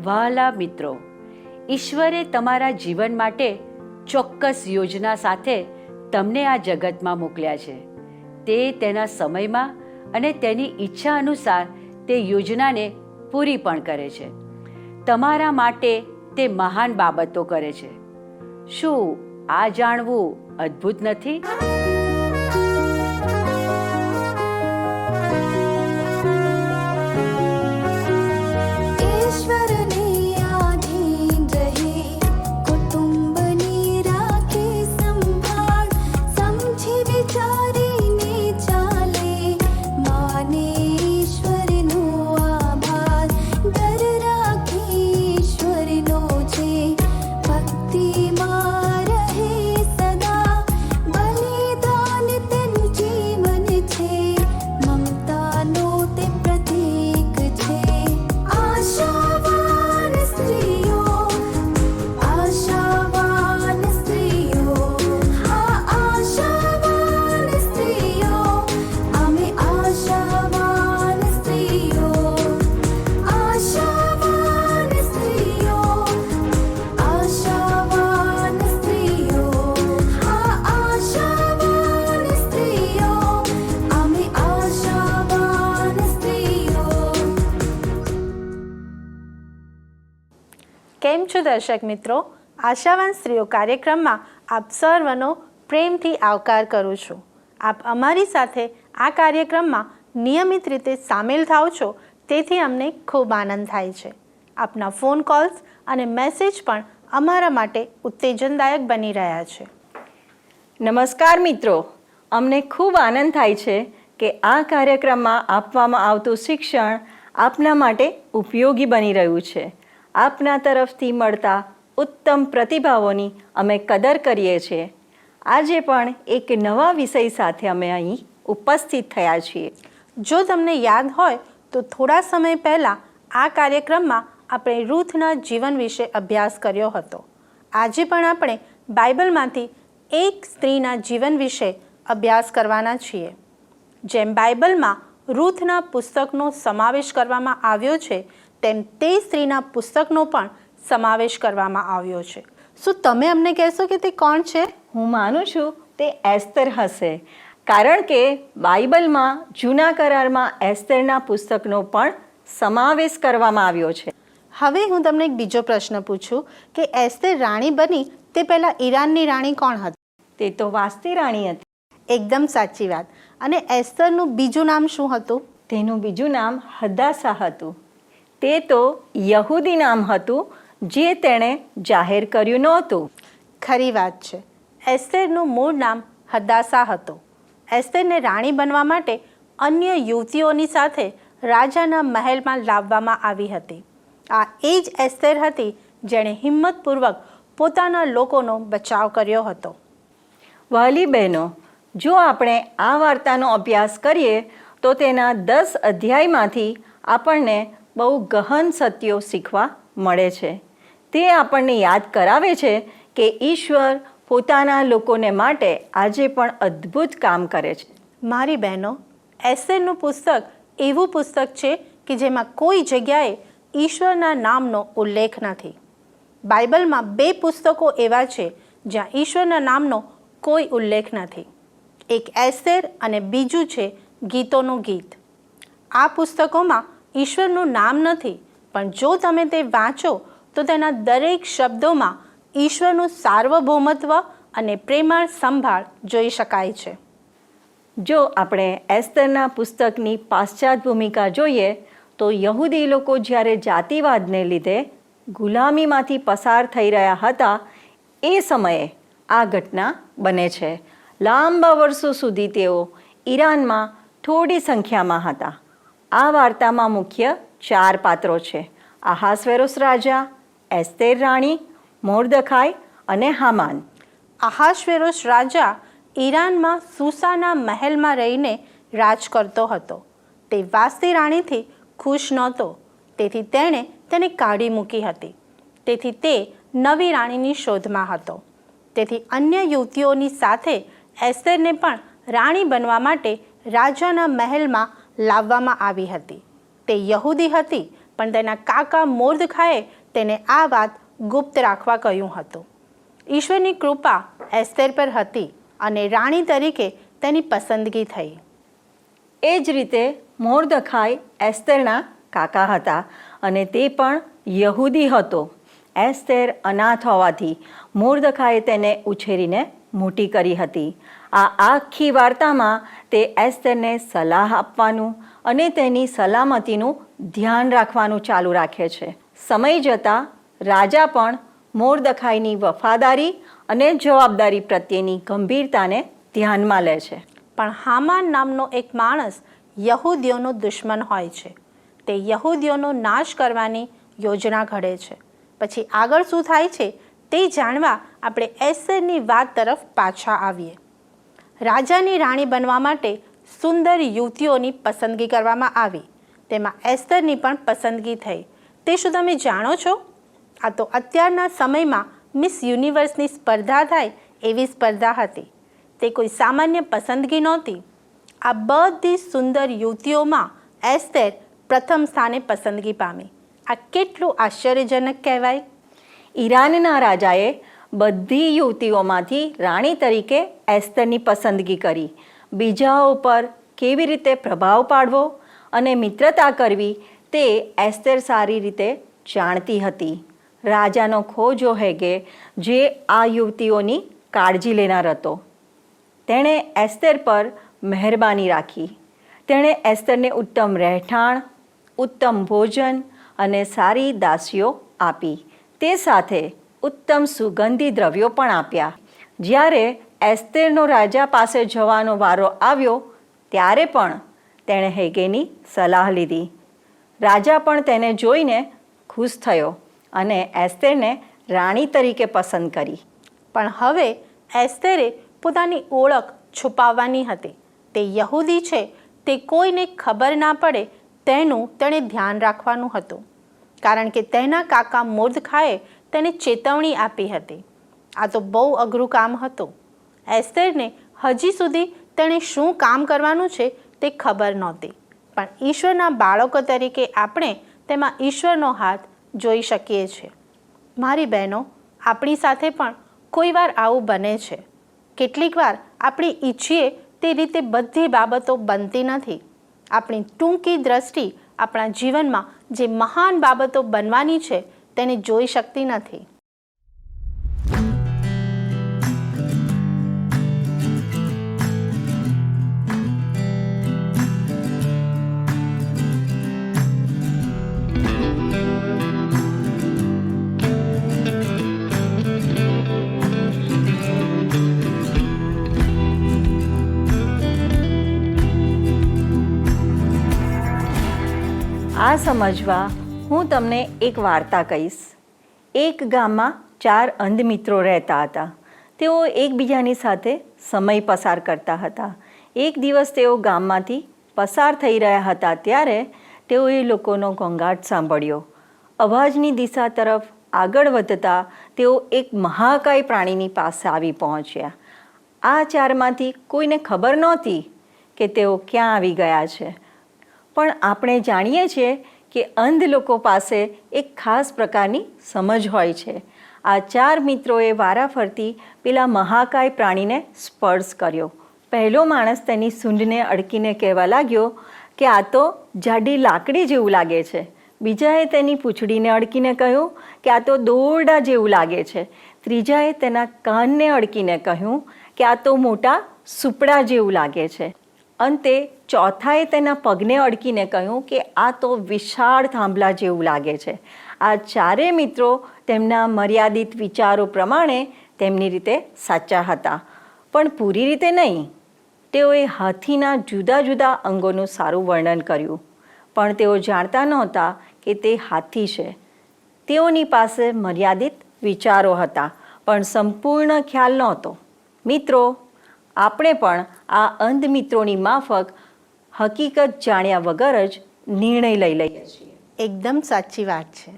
વહાલા મિત્રો, ઈશ્વરે તમારા જીવન માટે ચોક્કસ યોજના સાથે તમને આ જગતમાં મોકલ્યા છે. તે તેના સમયમાં અને તેની ઈચ્છા અનુસાર તે યોજનાને પૂરી પણ કરે છે. તમારા માટે તે મહાન બાબતો કરે છે. શું આ જાણવું અદ્ભુત નથી? કેમ છો દર્શક મિત્રો? આશાવાન સ્ત્રીઓ કાર્યક્રમમાં આપ સર્વનો પ્રેમથી આવકાર કરું છું. આપ અમારી સાથે આ કાર્યક્રમમાં નિયમિત રીતે સામેલ થાઓ છો, તેથી અમને ખૂબ આનંદ થાય છે. આપના ફોન કોલ્સ અને મેસેજ પણ અમારા માટે ઉત્તેજનદાયક બની રહ્યા છે. નમસ્કાર મિત્રો, અમને ખૂબ આનંદ થાય છે કે આ કાર્યક્રમમાં આપવામાં આવતું શિક્ષણ આપના માટે ઉપયોગી બની રહ્યું છે. આપના તરફથી મળતા ઉત્તમ પ્રતિભાવોની અમે કદર કરીએ છીએ. આજે પણ એક નવા વિષય સાથે અમે અહીં ઉપસ્થિત થયા છીએ. જો તમને યાદ હોય તો થોડા સમય પહેલાં આ કાર્યક્રમમાં આપણે રૂથના જીવન વિશે અભ્યાસ કર્યો હતો. આજે પણ આપણે બાઇબલમાંથી એક સ્ત્રીના જીવન વિશે અભ્યાસ કરવાના છીએ. જેમ બાઇબલમાં રૂથના પુસ્તકનો સમાવેશ કરવામાં આવ્યો છે, તેમ તે સ્ત્રીના પુસ્તકનો પણ સમાવેશ કરવામાં આવ્યો છે. શું તમે અમને કહેશો કે તે કોણ છે? હું માનું છું તે એસ્તર હશે, કારણ કે બાઇબલમાં જૂના કરારમાં એસ્તરના પુસ્તકનો પણ સમાવેશ કરવામાં આવ્યો છે. હવે હું તમને એક બીજો પ્રશ્ન પૂછું કે એસ્તર રાણી બની તે પહેલાં ઈરાનની રાણી કોણ હતી? તે તો વાસ્તી રાણી હતી. એકદમ સાચી વાત. અને એસ્તરનું બીજું નામ શું હતું? તેનું બીજું નામ હદાસા હતું. તે તો યહૂદી નામ હતું, જે તેણે જાહેર કર્યું નહોતું. ખરી વાત છે. એસ્તરનું મૂળ નામ હદાસા હતું. એસ્તરને રાણી બનવા માટે અન્ય યુવતીઓની સાથે રાજાના મહેલમાં લાવવામાં આવી હતી. આ એ જ એસ્તર હતી જેણે હિંમતપૂર્વક પોતાના લોકોનો બચાવ કર્યો હતો. વહાલી બહેનો, જો આપણે આ વાર્તાનો અભ્યાસ કરીએ તો તેના 10 અધ્યાયમાંથી આપણને બહુ ગહન સત્યો શીખવા મળે છે. તે આપણને યાદ કરાવે છે કે ઈશ્વર પોતાના લોકોને માટે આજે પણ અદ્ભુત કામ કરે છે. મારી બહેનો, એસ્તરનું પુસ્તક એવું પુસ્તક છે કે જેમાં કોઈ જગ્યાએ ઈશ્વરના નામનો ઉલ્લેખ નથી. બાઇબલમાં 2 પુસ્તકો એવા છે જ્યાં ઈશ્વરના નામનો કોઈ ઉલ્લેખ નથી. એક એસ્તર અને બીજું છે ગીતોનું ગીત. આ પુસ્તકોમાં ઈશ્વરનું નામ નથી, પણ જો તમે તે વાંચો તો તેના દરેક શબ્દોમાં ઈશ્વરનું સાર્વભૌમત્વ અને પ્રેમાળ સંભાળ જોઈ શકાય છે. જો આપણે એસ્તરના પુસ્તકની પાશ્ચાત્ય ભૂમિકા જોઈએ તો યહૂદી લોકો જ્યારે જાતિવાદને લીધે ગુલામીમાંથી પસાર થઈ રહ્યા હતા, એ સમયે આ ઘટના બને છે. લાંબા વર્ષો સુધી તેઓ ઈરાનમાં થોડી સંખ્યામાં હતા. આ વાર્તામાં મુખ્ય 4 પાત્રો છે: આહાસ્વેરોસ રાજા, એસ્તર રાણી, મોર્દખાઈ અને હામાન. આહાસ્વેરોસ રાજા ઈરાનમાં સુસાના મહેલમાં રહીને રાજ કરતો હતો. તે વાસ્તી રાણીથી ખુશ નહોતો, તેથી તેણે તેને કાઢી મૂકી હતી. તેથી તે નવી રાણીની શોધમાં હતો. તેથી અન્ય યુવતીઓની સાથે એસ્તરને પણ રાણી બનવા માટે રાજાના મહેલમાં લાવવામાં આવી હતી. તે યહૂદી હતી, પણ તેના કાકા મોર્દખાએ તેને આ વાત ગુપ્ત રાખવા કહ્યું હતું. ઈશ્વરની કૃપા એસ્તેર પર હતી અને રાણી તરીકે તેની પસંદગી થઈ. એ જ રીતે મોર્દખાઈ એસ્તેરના કાકા હતા અને તે પણ યહૂદી હતો. એસ્તેર અનાથ હોવાથી મોર્દખાએ તેને ઉછેરીને મોટી કરી હતી. આ આખી વાર્તામાં તે એસ્તેરને સલાહ આપવાનું અને તેની સલામતીનું ધ્યાન રાખવાનું ચાલુ રાખે છે. સમય જતાં રાજા પણ મોર્દખાઈની વફાદારી અને જવાબદારી પ્રત્યેની ગંભીરતાને ધ્યાનમાં લે છે. પણ હામાન નામનો એક માણસ યહૂદીઓનો દુશ્મન હોય છે. તે યહૂદીઓનો નાશ કરવાની યોજના ઘડે છે. પછી આગળ શું થાય છે તે જાણવા આપણે એસ્તેરની વાત તરફ પાછા આવીએ. રાજાની રાણી બનવા માટે સુંદર યુવતીઓની પસંદગી કરવામાં આવી. તેમાં એસ્તરની પણ પસંદગી થઈ. તે શું તમે જાણો છો? આ તો અત્યારના સમયમાં મિસ યુનિવર્સની સ્પર્ધા થાય એવી સ્પર્ધા હતી. તે કોઈ સામાન્ય પસંદગી નહોતી. આ બધી સુંદર યુવતીઓમાં એસ્તેર પ્રથમ સ્થાને પસંદગી પામી. આ કેટલું આશ્ચર્યજનક કહેવાય. ઈરાનના રાજાએ બધી યુવતીઓમાંથી રાણી તરીકે એસ્તરની પસંદગી કરી. બીજાઓ પર કેવી રીતે પ્રભાવ પાડવો અને મિત્રતા કરવી તે એસ્તેર સારી રીતે જાણતી હતી. રાજાનો ખોજો હેગે જે આ યુવતીઓની કાળજી લેનાર હતો. તેણે એસ્તેર પર મહેરબાની રાખી. તેણે એસ્તરને ઉત્તમ રહેઠાણ, ઉત્તમ ભોજન અને સારી દાસીઓ આપી. તે સાથે ઉત્તમ સુગંધી દ્રવ્યો પણ આપ્યા. જ્યારે એસ્તેરનો રાજા પાસે જવાનો વારો આવ્યો ત્યારે પણ તેણે હેગેની સલાહ લીધી. રાજા પણ તેને જોઈને ખુશ થયો અને એસ્તેરને રાણી તરીકે પસંદ કરી. પણ હવે એસ્તેરે પોતાની ઓળખ છુપાવવાની હતી. તે યહૂદી છે તે કોઈને ખબર ના પડે તેનું તેણે ધ્યાન રાખવાનું હતું. કારણ કે તેના કાકા મોર્દખાએ તેને ચેતવણી આપી હતી. આ તો બહુ અઘરું કામ હતું. એસ્તેરને હજી સુધી તેણે શું કામ કરવાનું છે તે ખબર નહોતી. પણ ઈશ્વરના બાળકો તરીકે આપણે તેમાં ઈશ્વરનો હાથ જોઈ શકીએ છીએ. મારી બહેનો, આપણી સાથે પણ કોઈ વાર આવું બને છે. કેટલીક વાર આપણે ઈચ્છીએ તે રીતે બધી બાબતો બનતી નથી. આપણી ટૂંકી દ્રષ્ટિ આપણા જીવનમાં જે મહાન બાબતો બનવાની છે તેને જોઈ શકતી નથી. આ સમજવા હું તમને એક વાર્તા કહીશ. એક ગામમાં 4 અંધ મિત્રો રહેતા હતા. તેઓ એકબીજાની સાથે સમય પસાર કરતા હતા. એક દિવસ તેઓ ગામમાંથી પસાર થઈ રહ્યા હતા ત્યારે તેઓએ લોકોનો ઘોંઘાટ સાંભળ્યો. અવાજની દિશા તરફ આગળ વધતા તેઓ એક મહાકાય પ્રાણીની પાસે આવી પહોંચ્યા. આ 4માંથી કોઈને ખબર નહોતી કે તેઓ ક્યાં આવી ગયા છે. પણ આપણે જાણીએ છીએ કે અંધ લોકો પાસે એક ખાસ પ્રકારની સમજ હોય છે. આ 4 મિત્રોએ વારાફરતી પેલા મહાકાય પ્રાણીને સ્પર્શ કર્યો. પહેલો માણસ તેની સૂંઢને અડકીને કહેવા લાગ્યો કે આ તો જાડી લાકડી જેવું લાગે છે. બીજાએ તેની પૂંછડીને અડકીને કહ્યું કે આ તો દોરડા જેવું લાગે છે. ત્રીજાએ તેના કાનને અડકીને કહ્યું કે આ તો મોટા સુપડા જેવું લાગે છે. અંતે ચોથાએ તેના પગને અડકીને કહ્યું કે આ તો વિશાળ થાંભલા જેવું લાગે છે. આ 4 મિત્રો તેમના મર્યાદિત વિચારો પ્રમાણે તેમની રીતે સાચા હતા, પણ પૂરી રીતે નહીં. તેઓએ હાથીના જુદા જુદા અંગોનું સારું વર્ણન કર્યું, પણ તેઓ જાણતા નહોતા કે તે હાથી છે. તેઓની પાસે મર્યાદિત વિચારો હતા, પણ સંપૂર્ણ ખ્યાલ નહોતો. મિત્રો, આપણે પણ આ અંધ મિત્રોની માફક હકીકત જાણ્યા વગર જ નિર્ણય લઈ લઈએ છીએ. એકદમ સાચી વાત છે.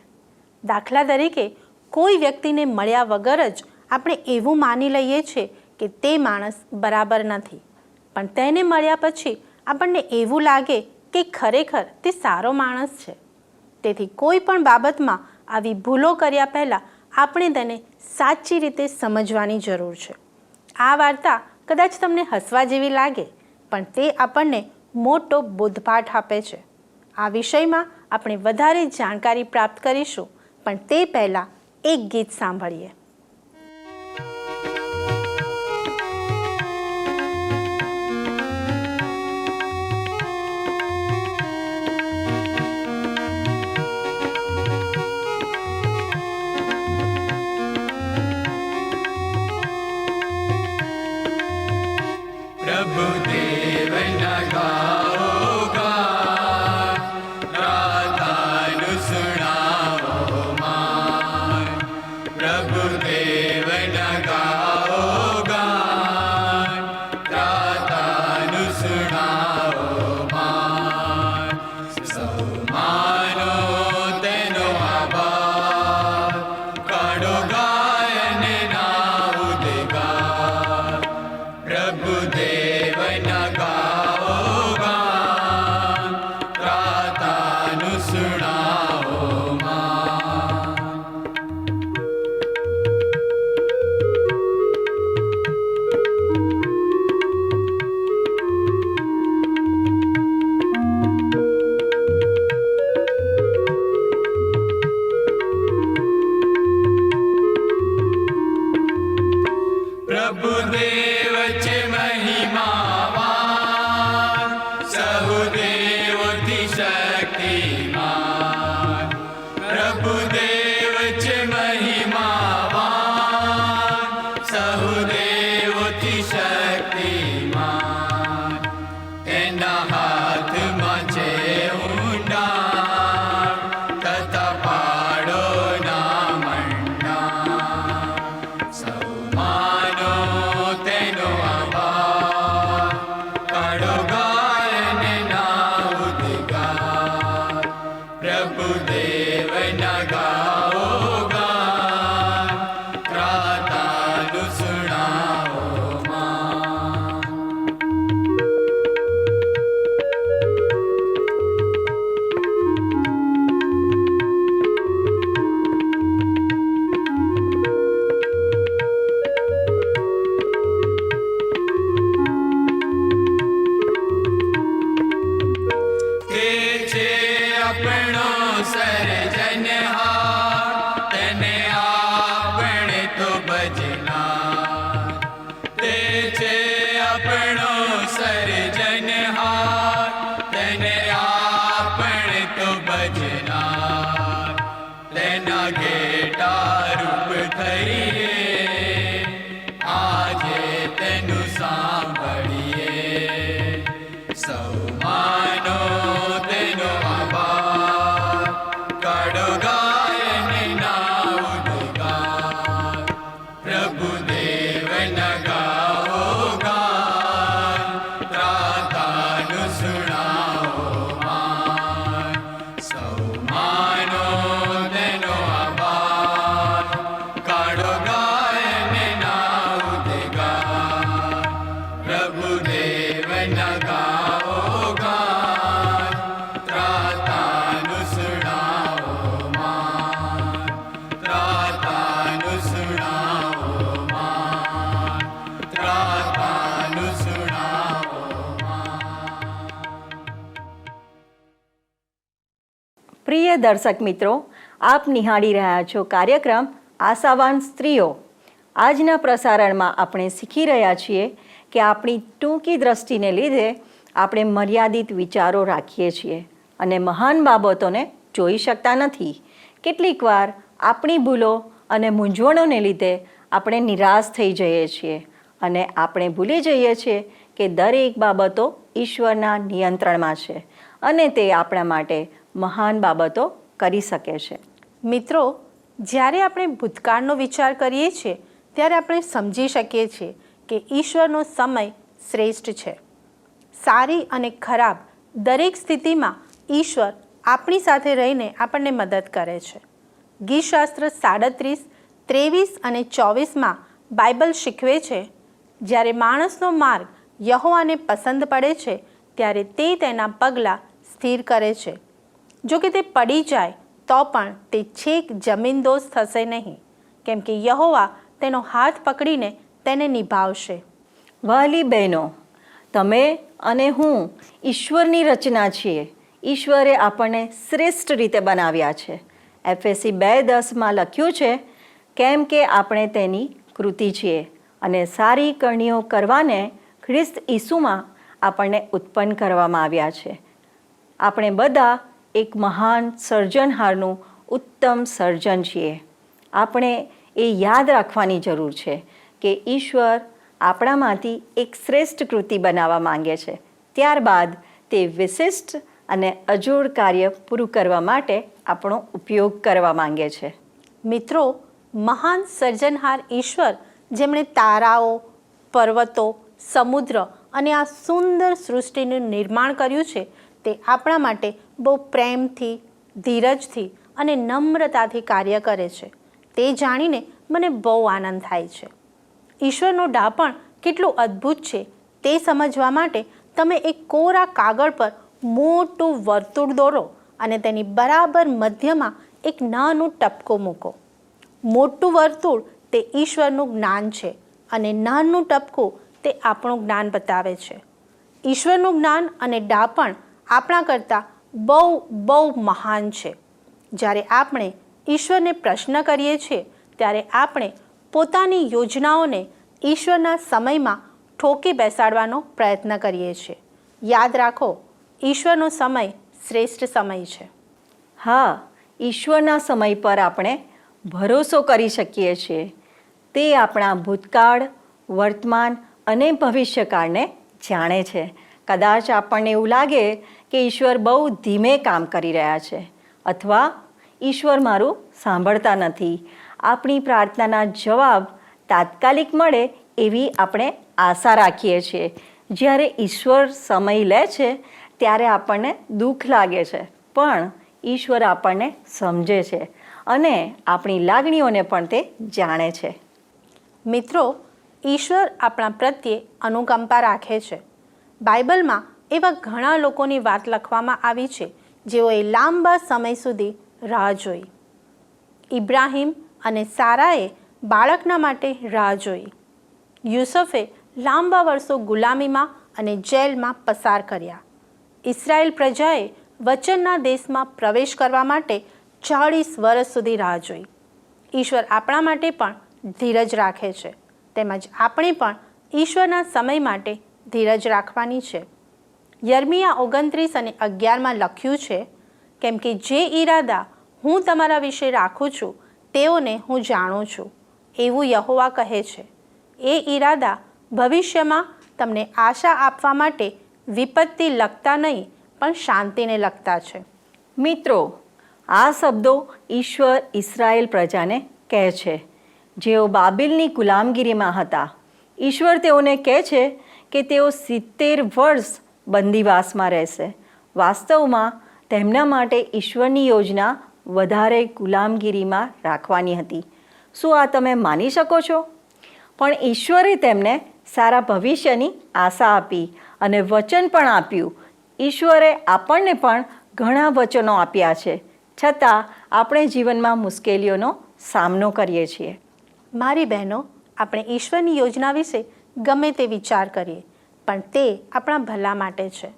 દાખલા તરીકે કોઈ વ્યક્તિને મળ્યા વગર જ આપણે એવું માની લઈએ છીએ કે તે માણસ બરાબર નથી, પણ તેને મળ્યા પછી આપણને એવું લાગે કે ખરેખર તે સારો માણસ છે. તેથી કોઈ પણ બાબતમાં આવી ભૂલો કર્યા પહેલાં આપણે તેને સાચી રીતે સમજવાની જરૂર છે. આ વાર્તા કદાચ તમને હસવા જેવી લાગે, પણ તે આપણને મોટો બોધપાઠ આપે છે. આ વિષયમાં આપણે વધારે જાણકારી પ્રાપ્ત કરીશું, પણ તે પહેલાં એક ગીત સાંભળીએ. પ્રિય દર્શક મિત્રો, આપ નિહાળી રહ્યા છો કાર્યક્રમ આશાવાન સ્ત્રીઓ. આજના પ્રસારણમાં આપણે શીખી રહ્યા છીએ કે આપણી ટૂંકી દ્રષ્ટિને લીધે આપણે મર્યાદિત વિચારો રાખીએ છીએ અને મહાન બાબતોને જોઈ શકતા નથી. કેટલીક વાર આપણી ભૂલો અને મૂંઝવણોને લીધે આપણે નિરાશ થઈ જઈએ છીએ અને આપણે ભૂલી જઈએ છીએ કે દરેક બાબતો ઈશ્વરના નિયંત્રણમાં છે અને તે આપણા માટે મહાન બાબતો કરી શકે છે. મિત્રો, જ્યારે આપણે ભૂતકાળનો વિચાર કરીએ છીએ ત્યારે આપણે સમજી શકીએ છીએ કે ઈશ્વરનો સમય શ્રેષ્ઠ છે. સારી અને ખરાબ દરેક સ્થિતિમાં ઈશ્વર આપણી સાથે રહીને આપણને મદદ કરે છે. ગીતશાસ્ત્ર 37, 23 અને 24માં બાઇબલ શીખવે છે, જ્યારે માણસનો માર્ગ યહોવાને પસંદ પડે છે ત્યારે તે તેના પગલાં સ્થિર કરે છે. જો કે તે પડી જાય તો પણ તે છેક જમીનદોઝ થશે નહીં, કેમ કે યહોવા તેનો હાથ પકડીને તેને નિભાવશે. વહાલી બહેનો, તમે અને હું ઈશ્વરની રચના છીએ. ઈશ્વરે આપણને શ્રેષ્ઠ રીતે બનાવ્યા છે. એફએસી 2:10 લખ્યું છે, કેમ કે આપણે તેની કૃતિ છીએ અને સારી કરણીઓ કરવાને ખ્રિસ્ત ઈસુમાં આપણને ઉત્પન્ન કરવામાં આવ્યા છે. આપણે બધા એક મહાન સર્જનહારનું ઉત્તમ સર્જન છીએ. આપણે એ યાદ રાખવાની જરૂર છે કે ઈશ્વર આપણામાંથી એક શ્રેષ્ઠ કૃતિ બનાવવા માંગે છે. ત્યારબાદ તે વિશિષ્ટ અને અજોડ કાર્ય પૂરું કરવા માટે આપણો ઉપયોગ કરવા માંગે છે. મિત્રો, મહાન સર્જનહાર ઈશ્વર જેમણે તારાઓ, પર્વતો, સમુદ્ર અને આ સુંદર સૃષ્ટિનું નિર્માણ કર્યું છે, તે આપણા માટે બહુ પ્રેમથી, ધીરજથી અને નમ્રતાથી કાર્ય કરે છે. તે જાણીને મને બહુ આનંદ થાય છે. ઈશ્વરનું ડાપણ કેટલું અદ્ભુત છે તે સમજવા માટે તમે એક કોરા કાગળ પર મોટું વર્તુળ દોરો અને તેની બરાબર મધ્યમાં એક નાનું ટપકું મૂકો. મોટું વર્તુળ તે ઈશ્વરનું જ્ઞાન છે અને નાનું ટપકું તે આપણું જ્ઞાન બતાવે છે. ઈશ્વરનું જ્ઞાન અને ડાપણ આપણા કરતાં બહુ મહાન છે. જ્યારે આપણે ઈશ્વરને પ્રશ્ન કરીએ છીએ ત્યારે આપણે પોતાની યોજનાઓને ઈશ્વરના સમયમાં ઠોકી બેસાડવાનો પ્રયત્ન કરીએ છીએ. યાદ રાખો, ઈશ્વરનો સમય શ્રેષ્ઠ સમય છે. હા, ઈશ્વરના સમય પર આપણે ભરોસો કરી શકીએ છીએ. તે આપણા ભૂતકાળ, વર્તમાન અને ભવિષ્યકાળને જાણે છે. કદાચ આપણને એવું લાગે કે ઈશ્વર બહુ ધીમે કામ કરી રહ્યા છે અથવા ઈશ્વર મારું સાંભળતા નથી. આપણી પ્રાર્થનાના જવાબ તાત્કાલિક મળે એવી આપણે આશા રાખીએ છીએ. જ્યારે ઈશ્વર સમય લે છે ત્યારે આપણને દુઃખ લાગે છે, પણ ઈશ્વર આપણને સમજે છે અને આપણી લાગણીઓને પણ તે જાણે છે. મિત્રો, ઈશ્વર આપણા પ્રત્યે અનુકંપા રાખે છે. બાઇબલમાં એવા ઘણા લોકોની વાત લખવામાં આવી છે જેઓએ લાંબા સમય સુધી રાહ જોઈ. ઇબ્રાહિમ અને સારાએ બાળકના માટે રાહ જોઈ. યુસુફે લાંબા વર્ષો ગુલામીમાં અને જેલમાં પસાર કર્યા. ઇઝરાયેલ પ્રજાએ વચનના દેશમાં પ્રવેશ કરવા માટે 40 વર્ષ સુધી રાહ જોઈ. ઈશ્વર આપણા માટે પણ ધીરજ રાખે છે, તેમજ આપણે પણ ઈશ્વરના સમય માટે ધીરજ રાખવાની છે. યર્મિયા 29 અને 11 લખ્યું છે, કેમ કે જે ઈરાદા હું તમારા વિશે રાખું છું તેઓને હું જાણું છું, એવું યહોવા કહે છે. એ ઈરાદા ભવિષ્યમાં તમને આશા આપવા માટે વિપત્તિ લખતા નહીં પણ શાંતિને લખતા છે. મિત્રો, આ શબ્દો ઈશ્વર ઇઝરાયેલ પ્રજાને કહે છે જેઓ બાબિલની ગુલામગીરીમાં હતા. ઈશ્વર તેઓને કહે છે કે તેઓ 70 વર્ષ બંદીવાસમાં રહેશે. વાસ્તવમાં તેમના માટે ઈશ્વરની યોજના વધારે ગુલામગીરીમાં રાખવાની હતી. શું આ તમે માની શકો છો? પણ ઈશ્વરે તેમને સારા ભવિષ્યની આશા આપી અને વચન પણ આપ્યું. ઈશ્વરે આપણને પણ ઘણા વચનો આપ્યા છે, છતાં આપણે જીવનમાં મુશ્કેલીઓનો સામનો કરીએ છીએ. મારી બહેનો, આપણે ઈશ્વરની યોજના વિશે ગમે તે વિચાર કરીએ, પણ તે આપણા ભલા માટે છે.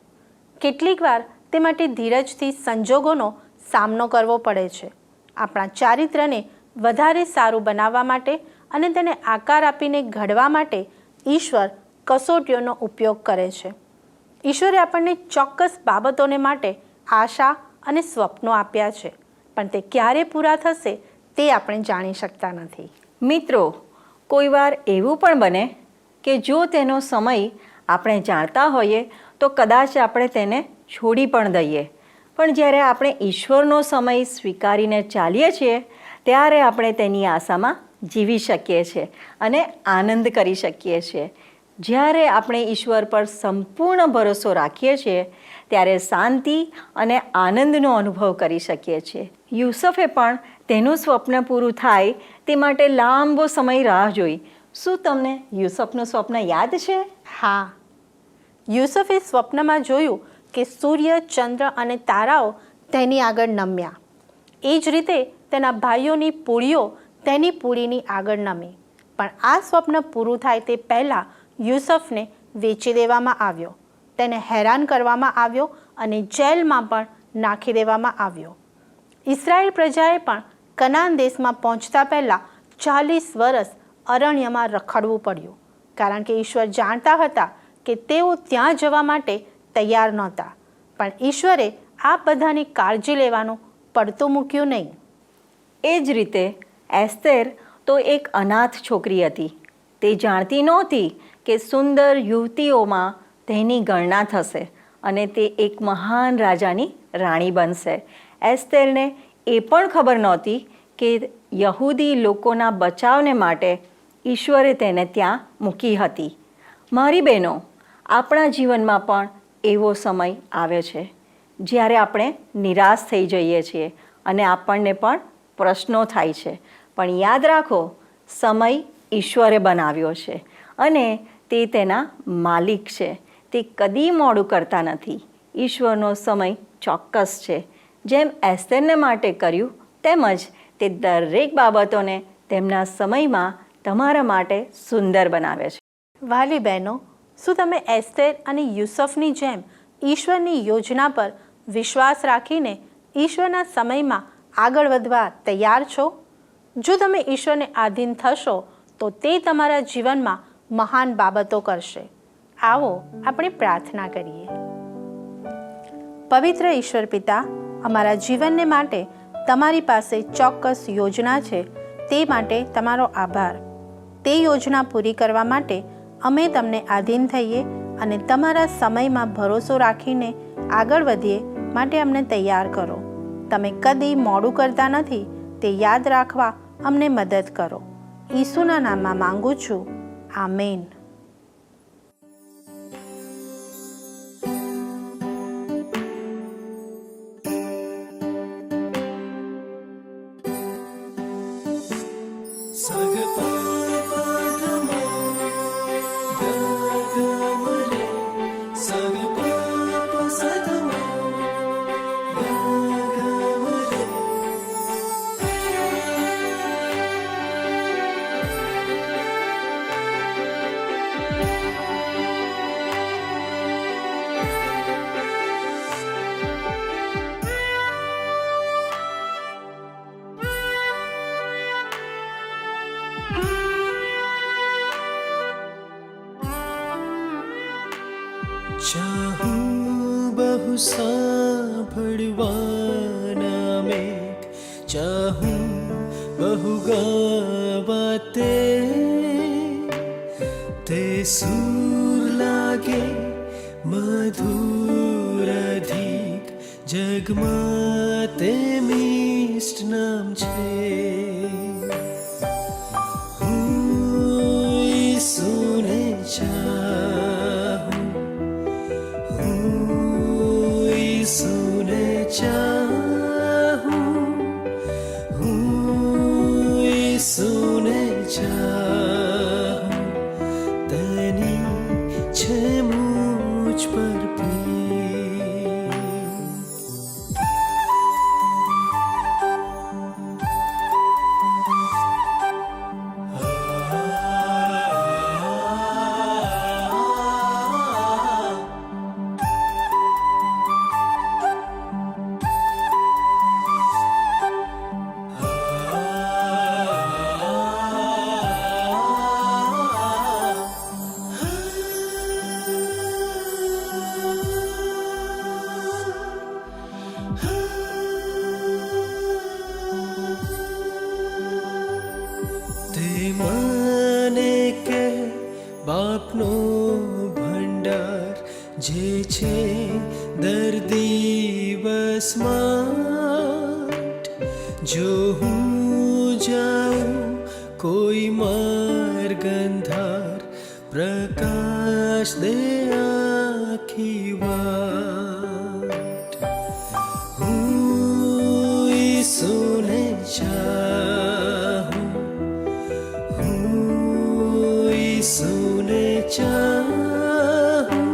કેટલીક વાર તે માટે ધીરજથી સંજોગોનો સામનો કરવો પડે છે. આપણા ચારિત્રને વધારે સારું બનાવવા માટે અને તેને આકાર આપીને ઘડવા માટે ઈશ્વર કસોટીઓનો ઉપયોગ કરે છે. ઈશ્વરે આપણને ચોક્કસ બાબતોને માટે આશા અને સ્વપ્નો આપ્યા છે, પણ તે ક્યારે પૂરા થશે તે આપણે જાણી શકતા નથી. મિત્રો, કોઈ વાર એવું પણ બને કે જો તેનો સમય આપણે જાણતા હોઈએ તો કદાચ આપણે તેને છોડી પણ દઈએ. પણ જ્યારે આપણે ઈશ્વરનો સમય સ્વીકારીને ચાલીએ છીએ ત્યારે આપણે તેની આશામાં જીવી શકીએ છીએ અને આનંદ કરી શકીએ છીએ. જ્યારે આપણે ઈશ્વર પર સંપૂર્ણ ભરોસો રાખીએ છીએ ત્યારે શાંતિ અને આનંદનો અનુભવ કરી શકીએ છીએ. યુસુફે પણ તેનું સ્વપ્ન પૂરું થાય તે માટે લાંબો સમય રાહ જોઈ. શું તમને યુસુફનું સ્વપ્ન યાદ છે? હા, યુસુફે સ્વપ્નમાં જોયું કે સૂર્ય, ચંદ્ર અને તારાઓ તેની આગળ નમ્યા. એ જ રીતે તેના ભાઈઓની પૂળીઓ તેની પૂળીની આગળ નમી. પણ આ સ્વપ્ન પૂરું થાય તે પહેલાં યુસુફને વેચી દેવામાં આવ્યો, તેને હેરાન કરવામાં આવ્યો અને જેલમાં પણ નાખી દેવામાં આવ્યો. ઇઝરાયેલ પ્રજાએ પણ કનાન દેશમાં પહોંચતા પહેલાં 40 વર્ષ અરણ્યમાં રખડવું પડ્યું, કારણ કે ઈશ્વર જાણતા હતા કે તેઓ ત્યાં જવા માટે તૈયાર નહોતા. પણ ઈશ્વરે આ બધાની કાળજી લેવાનું પડતું મૂક્યું નહીં. એ જ રીતે એસ્તેર તો એક અનાથ છોકરી હતી. તે જાણતી નહોતી કે સુંદર યુવતીઓમાં તેની ગણના થશે અને તે એક મહાન રાજાની રાણી બનશે. એસ્તેરને એ પણ ખબર નહોતી કે યહૂદી લોકોના બચાવને માટે ઈશ્વરે તેને ત્યાં મૂકી હતી. મારી બહેનો, આપણા જીવનમાં પણ એવો સમય આવે છે જ્યારે આપણે નિરાશ થઈ જઈએ છીએ અને આપણને પણ પ્રશ્નો થાય છે. પણ યાદ રાખો, સમય ઈશ્વરે બનાવ્યો છે અને તે તેના માલિક છે. તે કદી મોડું કરતા નથી. ઈશ્વરનો સમય ચોક્કસ છે. જેમ એસ્તેરને માટે કર્યું તેમજ તે દરેક બાબતોને તેમના સમયમાં તમારા માટે સુંદર બનાવે છે. વાલી બહેનો, શું તમે એસ્તેર અને યુસુફની જેમ ઈશ્વરની યોજના પર વિશ્વાસ રાખીને ઈશ્વરના સમયમાં આગળ વધવા તૈયાર છો? જો તમે ઈશ્વરને આધીન થશો તો તે તમારા જીવનમાં મહાન બાબતો કરશે. આવો આપણે પ્રાર્થના કરીએ. પવિત્ર ઈશ્વર પિતા, અમારા જીવનને માટે તમારી પાસે ચોક્કસ યોજના છે, તે માટે તમારો આભાર. તે યોજના પૂરી કરવા માટે અમે તમને આધીન થઈએ અને તમારા સમયમાં ભરોસો રાખીને આગળ વધીએ માટે અમને તૈયાર કરો. તમે કદી મોડું કરતા નથી તે યાદ રાખવા અમને મદદ કરો. ઈસુના નામમાં માંગુ છું. આમેન. चाहूं बहु सांभळवाना में, चाहूं बहु गावाते, ते सूर लागे मधुर अधिक, जगમાં તે મિષ્ટ નામ છે. હું ઈસુને ચાહું, હું ઈસુને ચાહું, હું ઈસુને ચાહું, તેની છે મુझ પર પ્રેમ. તે મને કે બાપનો ભંડાર જે છે દર દિવસમાં, જો હું જાઉં કોઈ માર્ગ અંધાર, પ્રકાશ દે આખી વાટ. હું ઈસુને ચાહું, હું ઈસુને ચાહું,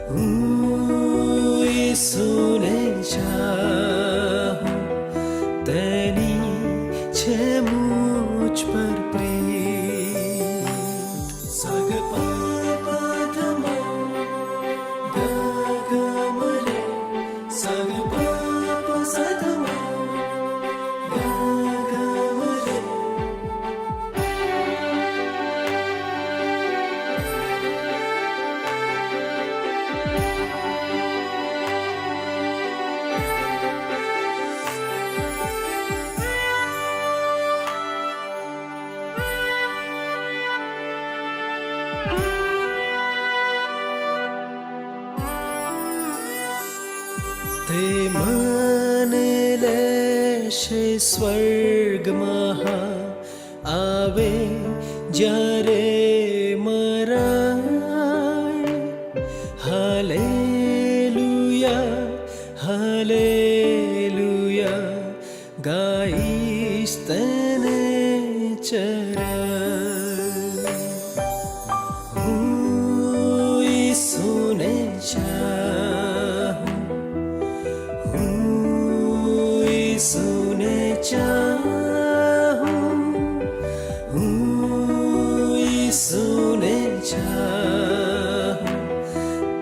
હું ઈસુને ચાહું, છે મુझ પર પ્રેમ સગ પાપધમા ગગમરે સગ પાપ સધમા ગગમરે તે મને લેશે સ્વર્ગમાં આવે જ્યારે મરાય હાલેલુયા હાલેલુયા ગાઈશ તને ચરણ હું ઈસુને ચાહું ઈસુને ચાહું ઈસુને ચાહું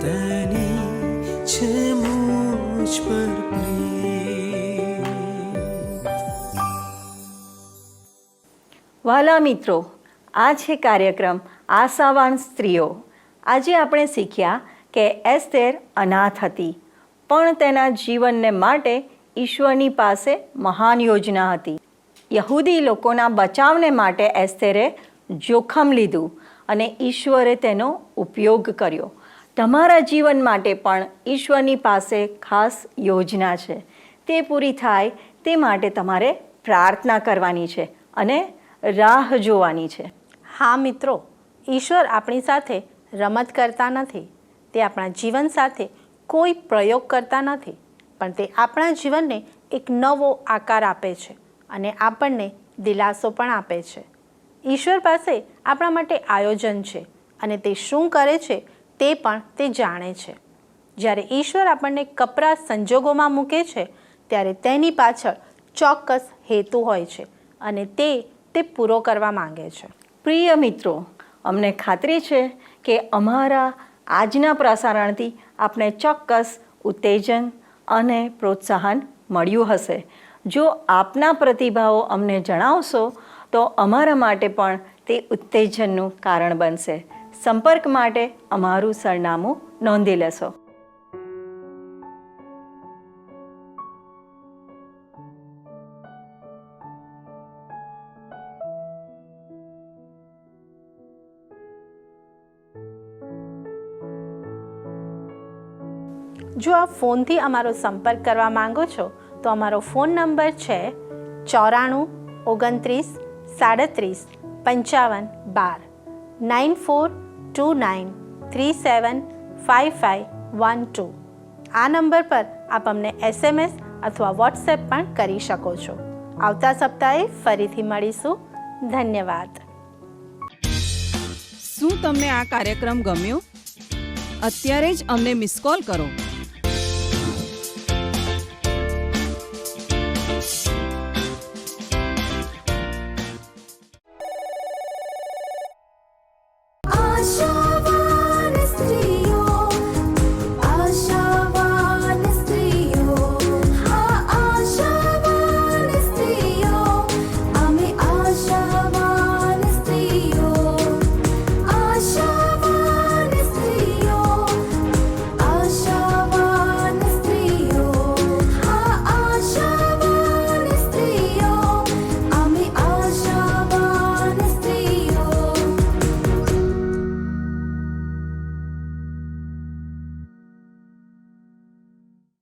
તેની છે મુझ પર પ્રેમ વહાલા મિત્રો, આ છે કાર્યક્રમ આશાવાન સ્ત્રીઓ. આજે આપણે શીખ્યા કે એસ્તેર અનાથ હતી, પણ તેના જીવનને માટે ઈશ્વરની પાસે મહાન યોજના હતી. યહૂદી લોકોના બચાવને માટે એસ્તેરે જોખમ લીધું અને ઈશ્વરે તેનો ઉપયોગ કર્યો. તમારા જીવન માટે પણ ઈશ્વરની પાસે ખાસ યોજના છે. તે પૂરી થાય તે માટે તમારે પ્રાર્થના કરવાની છે અને રાહ જોવાની છે. હા મિત્રો, ઈશ્વર આપણી સાથે રમત કરતા નથી. તે આપણા જીવન સાથે કોઈ પ્રયોગ કરતા નથી, પણ તે આપણા જીવનને એક નવો આકાર આપે છે અને આપણને દિલાસો પણ આપે છે. ઈશ્વર પાસે આપણા માટે આયોજન છે અને તે શું કરે છે તે પણ તે જાણે છે. જ્યારે ઈશ્વર આપણને કપરા સંજોગોમાં મૂકે છે ત્યારે તેની પાછળ ચોક્કસ હેતુ હોય છે અને તે પૂરો કરવા માંગે છે. પ્રિય મિત્રો, અમને ખાતરી છે કે અમારા આજના પ્રસારણથી આપને ચોક્કસ ઉત્તેજન અને પ્રોત્સાહન મળ્યું હશે. જો આપના પ્રતિભાવો અમને જણાવશો તો અમારા માટે પણ તે ઉત્તેજનનું કારણ બનશે. સંપર્ક માટે અમારું સરનામું નોંધી લેશો. જો આપ ફોનથી અમારો સંપર્ક કરવા માંગો છો તો અમારો ફોન નંબર છે 94 29 37 55 12 9429375512. આ નંબર પર આપ અમને SMS અથવા વોટ્સએપ પણ કરી શકો છો. આવતા સપ્તાહે ફરીથી મળીશું. ધન્યવાદ. શું તમને આ કાર્યક્રમ ગમ્યો? અત્યારે જ અમને મિસ કોલ કરો.